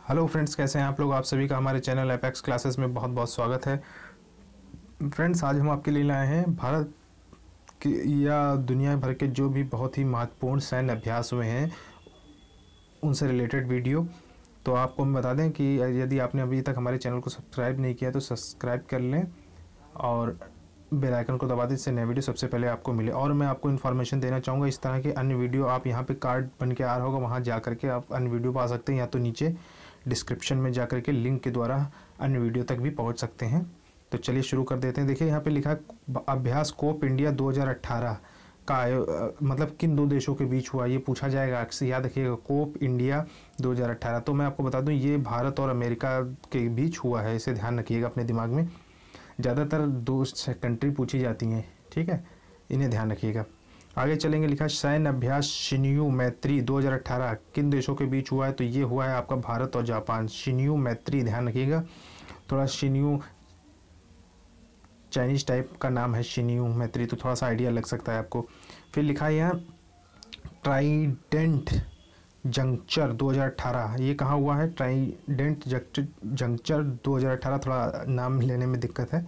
Hello friends, कैसे हैं आप लोग। आप सभी का हमारे चैनल एपेक्स क्लासेस में बहुत बहुत स्वागत है। फ्रेंड्स, आज हम आपके लिए लाए हैं भारत की या दुनिया भर के जो भी बहुत ही महत्वपूर्ण सैन्य अभ्यास हुए हैं उनसे रिलेटेड वीडियो। तो आपको हम बता दें कि यदि आपने अभी तक हमारे चैनल को सब्सक्राइब नहीं किया तो सब्सक्राइब कर लें और बेल आइकन को दबा दें, इससे नए वीडियो सबसे पहले आपको मिले। और मैं आपको इन्फॉर्मेशन देना चाहूँगा, इस तरह के अन्य वीडियो आप यहाँ पे कार्ड बन के आ रहा होगा, वहाँ जा करके आप अन्य वीडियो पा सकते हैं, या तो नीचे डिस्क्रिप्शन में जा करके लिंक के द्वारा अन्य वीडियो तक भी पहुँच सकते हैं। तो चलिए शुरू कर देते हैं। देखिए यहाँ पे लिखा है अभ्यास कोप इंडिया 2018 का मतलब किन दो देशों के बीच हुआ, ये पूछा जाएगा अक्सर, याद रखिएगा। कोप इंडिया 2018, तो मैं आपको बता दूं ये भारत और अमेरिका के बीच हुआ है, इसे ध्यान रखिएगा अपने दिमाग में। ज़्यादातर दो कंट्री पूछी जाती हैं, ठीक है, इन्हें ध्यान रखिएगा। आगे चलेंगे। लिखा सैन्य अभ्यास शिन्यू मैत्री 2018 किन देशों के बीच हुआ है, तो ये हुआ है आपका भारत और जापान। शिन्यू मैत्री ध्यान रखिएगा, थोड़ा शिन्यू चाइनीज टाइप का नाम है शिन्यू मैत्री, तो थोड़ा सा आइडिया लग सकता है आपको। फिर लिखा है यहाँ ट्राइडेंट जंक्चर 2018, ये कहाँ हुआ है? ट्राइडेंट जंक्चर 2018, थोड़ा नाम लेने में दिक्कत है,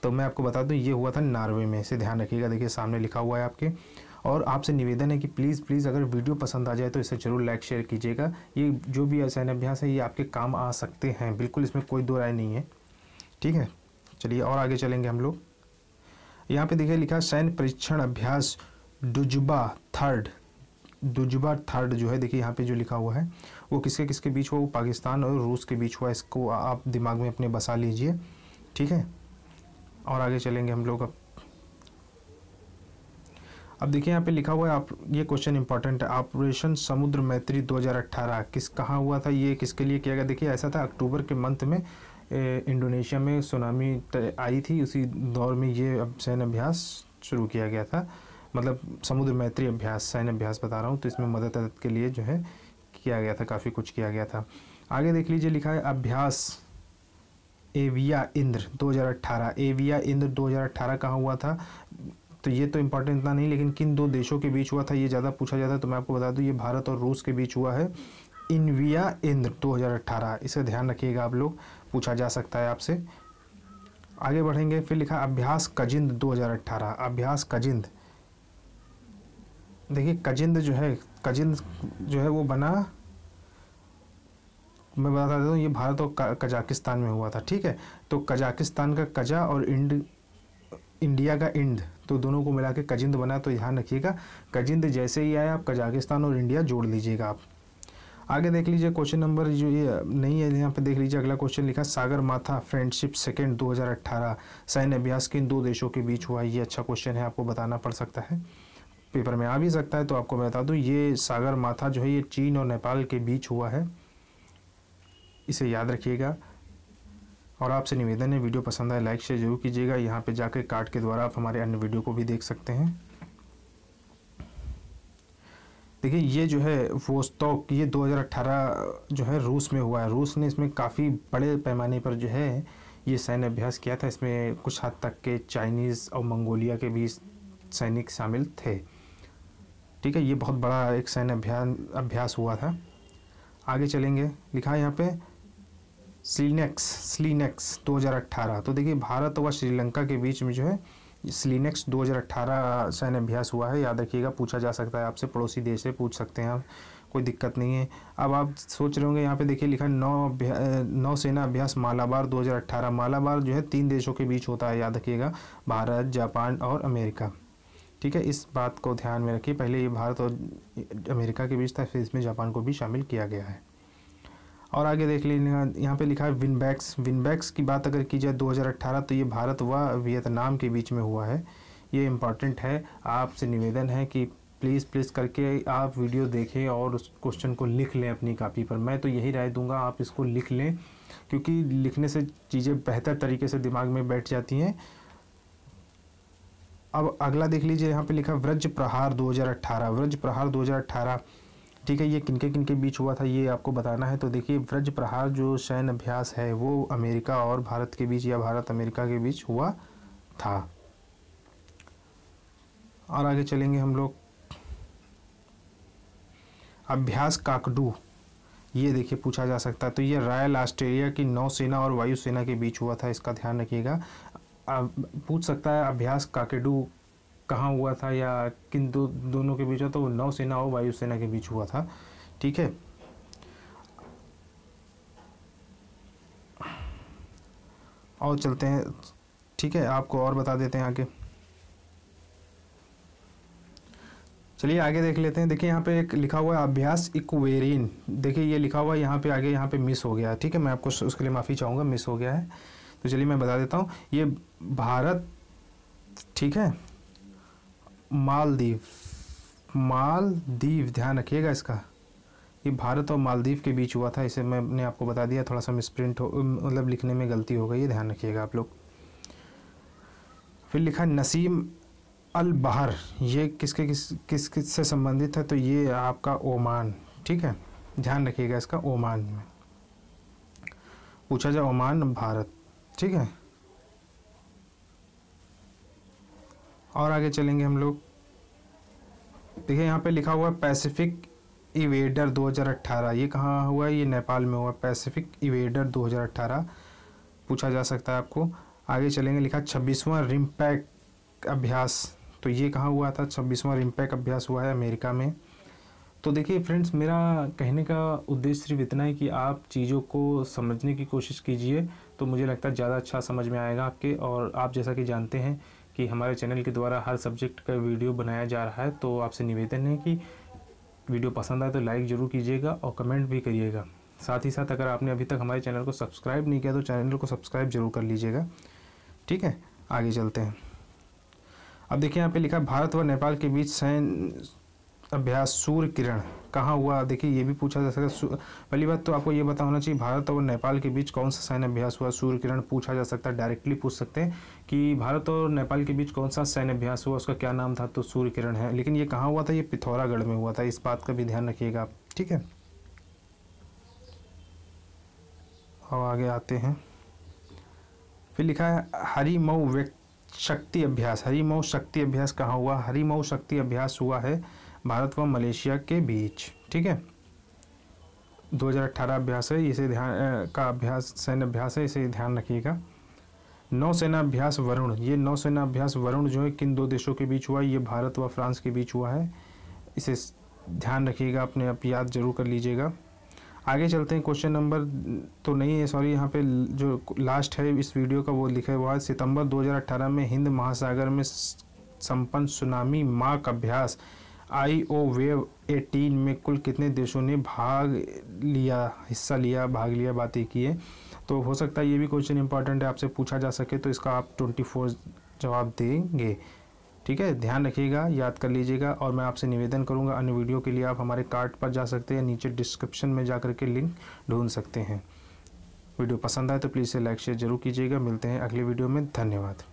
तो मैं आपको बता दूं ये हुआ था नॉर्वे में, इसे ध्यान रखिएगा। देखिए सामने लिखा हुआ है आपके। और आपसे निवेदन है कि प्लीज़ अगर वीडियो पसंद आ जाए तो इसे ज़रूर लाइक शेयर कीजिएगा। ये जो भी सैन्य अभ्यास है ये आपके काम आ सकते हैं, बिल्कुल इसमें कोई दो राय नहीं है, ठीक है। चलिए और आगे चलेंगे हम लोग। यहाँ पे देखिए लिखा सैन्य परीक्षण अभ्यास दुजुबा थर्ड जो है, देखिए यहाँ पे जो लिखा हुआ है वो किसके किसके बीच हुआ, वो पाकिस्तान और रूस के बीच हुआ। इसको आप दिमाग में अपने बसा लीजिए, ठीक है। और आगे चलेंगे हम लोग। अब देखिए यहाँ पे लिखा हुआ है, आप ये क्वेश्चन इंपॉर्टेंट है, ऑपरेशन समुद्र मैत्री 2018 कहाँ हुआ था, ये किसके लिए किया गया? देखिए ऐसा था, अक्टूबर के मंथ में इंडोनेशिया में सुनामी आई थी, उसी दौर में ये सैन्य अभ्यास शुरू किया गया था। मतलब समुद्र मैत्री अभ्यास, सैन्य अभ्यास बता रहा हूँ, तो इसमें मदद के लिए जो है किया गया था, काफ़ी कुछ किया गया था। आगे देख लीजिए, लिखा है अभ्यास एविया इंद्र 2018। एविया इंद्र 2018 कहाँ हुआ था? तो ये तो इम्पोर्टेंट इतना नहीं, लेकिन किन दो देशों के बीच हुआ था ये ज़्यादा पूछा जाता है, तो मैं आपको बता दूँ ये भारत और रूस के बीच हुआ है। इनविया इंद्र 2018, इसे ध्यान रखिएगा आप लोग, पूछा जा सकता है आपसे। आगे बढ़ेंगे। फिर लिखा अभ्यास कजिंद 2018। अभ्यास कजिंद, देखिए कजिंद जो है वो बना, मैं बता देता हूँ, ये भारत और कजाकिस्तान में हुआ था, ठीक है। तो कजाकिस्तान का कजा और इंडिया का इंड, तो दोनों को मिला के कजिंद बना, तो ध्यान रखिएगा कजिंद जैसे ही आया आप कजाकिस्तान और इंडिया जोड़ लीजिएगा आप। आगे देख लीजिए क्वेश्चन नंबर जो ये नहीं है यहाँ पे, देख लीजिए अगला क्वेश्चन लिखा सागर माथा फ्रेंडशिप सेकेंड 2018 सैन्य अभ्यास किन दो देशों के बीच हुआ। ये अच्छा क्वेश्चन है, आपको बताना पड़ सकता है, पेपर में आ भी सकता है, तो आपको मैं बता दूं ये सागर माथा जो है ये चीन और नेपाल के बीच हुआ है, इसे याद रखिएगा। और आपसे निवेदन है वीडियो पसंद आए लाइक शेयर जरूर कीजिएगा। यहाँ पे जाकर कार्ड के द्वारा आप हमारे अन्य वीडियो को भी देख सकते हैं। देखिए ये जो है वोस्तोक, ये 2018 जो है रूस में हुआ है। रूस ने इसमें काफ़ी बड़े पैमाने पर जो है ये सैन्य अभ्यास किया था। इसमें कुछ हद तक के चाइनीज़ और मंगोलिया के भी सैनिक शामिल थे, ठीक है। ये बहुत बड़ा एक सैन्य अभ्यास हुआ था। आगे चलेंगे। लिखा है यहाँ पे स्लीनेक्स 2018, तो देखिए भारत व श्रीलंका के बीच में जो है स्लीनेक्स 2018 सैन्य अभ्यास हुआ है, याद रखिएगा, पूछा जा सकता है आपसे, पड़ोसी देश से पूछ सकते हैं आप, कोई दिक्कत नहीं है। अब आप सोच रहे होंगे यहाँ पे देखिए लिखा नौसेना अभ्यास मालाबार 2018। मालाबार जो है 3 देशों के बीच होता है, याद रखिएगा, भारत, जापान और अमेरिका, ठीक है। इस बात को ध्यान में रखिए, पहले ये भारत और अमेरिका के बीच था, फिर इसमें जापान को भी शामिल किया गया है। और आगे देख लीजिए यहाँ पे लिखा है विनबैक्स की बात अगर की जाए 2018, तो ये भारत व वियतनाम के बीच में हुआ है, ये इम्पॉर्टेंट है। आपसे निवेदन है कि प्लीज़ करके आप वीडियो देखें और उस क्वेश्चन को लिख लें अपनी कॉपी पर। मैं तो यही राय दूंगा आप इसको लिख लें, क्योंकि लिखने से चीज़ें बेहतर तरीके से दिमाग में बैठ जाती हैं। अब अगला देख लीजिए, यहाँ पे लिखा वज्र प्रहार 2018, ठीक है। ये किनके बीच हुआ था ये आपको बताना है। तो देखिए वज्र प्रहार जो सैन्य अभ्यास है वो अमेरिका और भारत के बीच या भारत अमेरिका के बीच हुआ था। और आगे चलेंगे हम लोग। अभ्यास काकडू ये देखिए पूछा जा सकता है। तो ये रॉयल ऑस्ट्रेलिया की नौसेना और वायुसेना के बीच हुआ था, इसका ध्यान रखिएगा। पूछ सकता है अभ्यास काकेडू कहाँ हुआ था या किन दोनों के बीच हुआ, तो नौसेना और वायुसेना के बीच हुआ था। ठीक है, और चलते हैं। ठीक है, आपको और बता देते हैं आगे। चलिए आगे देख लेते हैं। देखिए यहाँ पे एक लिखा हुआ है अभ्यास इक्वेरिन। देखिए ये लिखा हुआ है यहाँ पे, आगे यहाँ पे मिस हो गया। ठीक है, मैं आपको उसके लिए माफ़ी चाहूँगा, मिस हो गया है। तो चलिए मैं बता देता हूँ। ये भारत, ठीक है, मालदीव ध्यान रखिएगा इसका। ये भारत और मालदीव के बीच हुआ था, इसे मैंने आपको बता दिया। थोड़ा सा मिसप्रिंट हो, मतलब लिखने में गलती हो गई है, ध्यान रखिएगा आप लोग। फिर लिखा नसीम अल बहर, ये किस से संबंधित है, तो ये आपका ओमान। ठीक है, ध्यान रखिएगा इसका, ओमान में पूछा जाए, ओमान भारत। ठीक है, और आगे चलेंगे हम लोग। देखिए यहाँ पे लिखा हुआ है पैसिफिक इवेडर 2018, ये कहाँ हुआ है, ये नेपाल में हुआ। पैसिफिक इवेडर 2018 पूछा जा सकता है आपको। आगे चलेंगे, लिखा 26वां रिम्पैक अभ्यास, तो ये कहाँ हुआ था, 26वां रिम्पैक अभ्यास हुआ है अमेरिका में। तो देखिए फ्रेंड्स, मेरा कहने का उद्देश्य सिर्फ इतना है कि आप चीज़ों को समझने की कोशिश कीजिए, तो मुझे लगता है ज़्यादा अच्छा समझ में आएगा आपके। और आप जैसा कि जानते हैं कि हमारे चैनल के द्वारा हर सब्जेक्ट का वीडियो बनाया जा रहा है, तो आपसे निवेदन है कि वीडियो पसंद आए तो लाइक ज़रूर कीजिएगा और कमेंट भी करिएगा। साथ ही साथ अगर आपने अभी तक हमारे चैनल को सब्सक्राइब नहीं किया तो चैनल को सब्सक्राइब जरूर कर लीजिएगा। ठीक है, आगे चलते हैं। अब देखिए यहाँ पे लिखा भारत व नेपाल के बीच सैन्य अभ्यास सूर्य किरण कहाँ हुआ। देखिए ये भी पूछा जा सकता है। पहली बात तो आपको ये पता होना चाहिए भारत और नेपाल के बीच कौन सा सैन्य अभ्यास हुआ। सूर्य किरण पूछा जा सकता है, डायरेक्टली पूछ सकते हैं कि भारत और नेपाल के बीच कौन सा सैन्य अभ्यास हुआ, उसका क्या नाम था, तो सूर्य किरण है। लेकिन ये कहाँ हुआ था, ये पिथौरागढ़ में हुआ था, इस बात का भी ध्यान रखिएगा आप। ठीक है, और आगे आते हैं। फिर लिखा है हरिमऊ शक्ति अभ्यास। हरिमऊ शक्ति अभ्यास कहाँ हुआ। हरिमऊ शक्ति अभ्यास हुआ है भारत व मलेशिया के बीच। ठीक है, 2018 अभ्यास है, इसे ध्यान का अभ्यास, सैन्य अभ्यास है, इसे ध्यान रखिएगा। नौसेना अभ्यास वरुण, ये नौसेना अभ्यास वरुण जो है किन दो देशों के बीच हुआ, ये भारत व फ्रांस के बीच हुआ है, इसे ध्यान रखिएगा, अपने आप याद जरूर कर लीजिएगा। आगे चलते हैं। क्वेश्चन नंबर तो नहीं है, सॉरी, यहाँ पे जो लास्ट है इस वीडियो का वो लिखा हुआ है सितंबर 2018 में हिंद महासागर में संपन्न सुनामी माक अभ्यास IO वेव 18 में कुल कितने देशों ने हिस्सा लिया, बात एक ही है। तो हो सकता है ये भी क्वेश्चन इंपॉर्टेंट है, आपसे पूछा जा सके, तो इसका आप 24 जवाब देंगे। ठीक है, ध्यान रखिएगा, याद कर लीजिएगा। और मैं आपसे निवेदन करूंगा, अन्य वीडियो के लिए आप हमारे कार्ड पर जा सकते हैं, नीचे डिस्क्रिप्शन में जा करके लिंक ढूंढ सकते हैं। वीडियो पसंद आए तो प्लीज़ से लाइक शेयर जरूर कीजिएगा। मिलते हैं अगले वीडियो में, धन्यवाद।